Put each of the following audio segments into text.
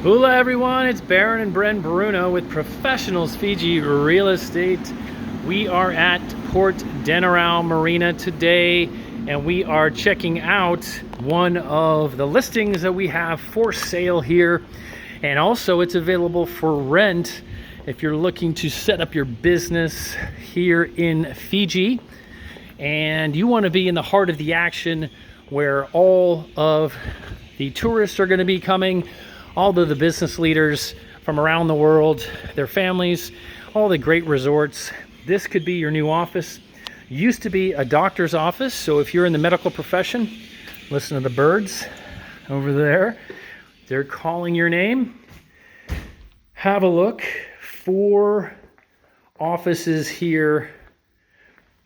Hola everyone, it's Baron and Bren Bruno with Professionals FIJI Real Estate. We are at Port Denarau Marina today and we are checking out one of the listings that we have for sale here. And also it's available for rent if you're looking to set up your business here in Fiji and you want to be in the heart of the action where all of the tourists are going to be coming, all of the business leaders from around the world, their families, all the great resorts. This could be your new office. Used to be a doctor's office, so if you're in the medical profession, listen to the birds over there. They're calling your name. Have a look. 4 offices here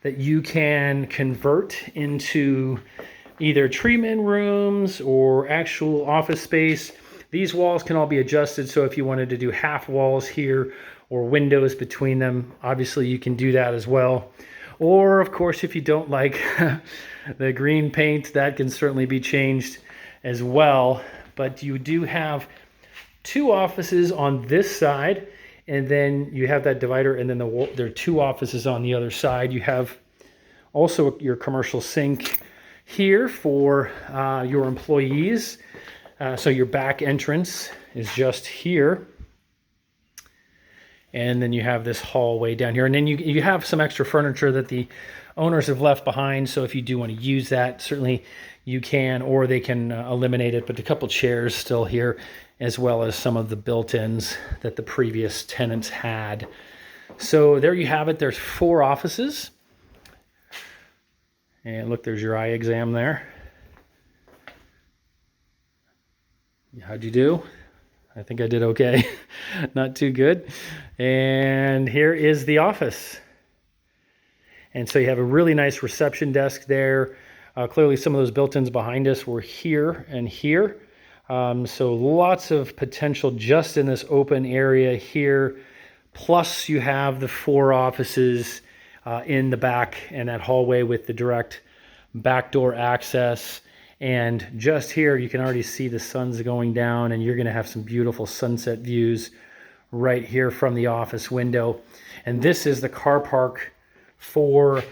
that you can convert into either treatment rooms or actual office space. These walls can all be adjusted, so if you wanted to do half walls here or windows between them, obviously you can do that as well. Or of course, if you don't like the green paint, that can certainly be changed as well. But you do have 2 offices on this side, and then you have that divider, and then there are 2 offices on the other side. You have also your commercial sink here for your employees. So your back entrance is just here. And then you have this hallway down here. And then you have some extra furniture that the owners have left behind. So if you do want to use that, certainly you can, or they can eliminate it. But a couple chairs still here, as well as some of the built-ins that the previous tenants had. So there you have it. There's 4 offices. And look, there's your eye exam there. How'd you do? I think I did okay. Not too good. And here is the office. And so you have a really nice reception desk there. Clearly some of those built-ins behind us were here and here. So lots of potential just in this open area here. Plus you have the 4 offices in the back and that hallway with the direct backdoor access. And just here, you can already see the sun's going down, and you're going to have some beautiful sunset views right here from the office window. And this is the car park for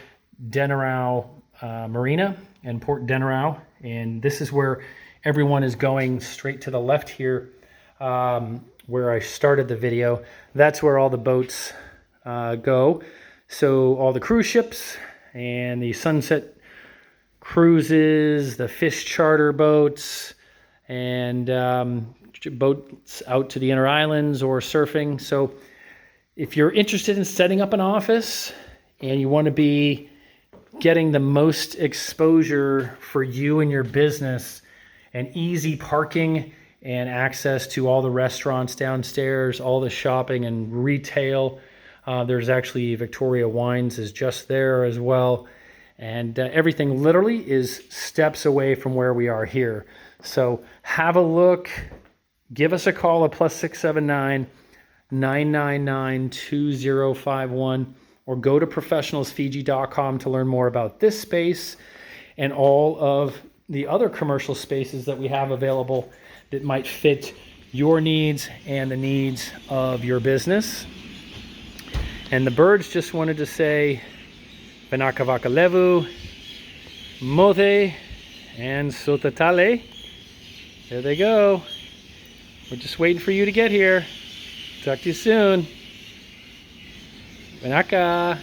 Denarau Marina and Port Denarau. And this is where everyone is going straight to the left here, where I started the video. That's where all the boats go. So all the cruise ships and the sunset cruises, the fish charter boats, and boats out to the inner islands or surfing. So if you're interested in setting up an office and you want to be getting the most exposure for you and your business and easy parking and access to all the restaurants downstairs, all the shopping and retail, there's actually Victoria Wines is just there as well. And everything literally is steps away from where we are here. So have a look, give us a call at +679 999 2051, or go to professionalsfiji.com to learn more about this space and all of the other commercial spaces that we have available that might fit your needs and the needs of your business. And the birds just wanted to say Venakavaka Levu, Mote, and Sotatale. There they go. We're just waiting for you to get here. Talk to you soon. Venaka.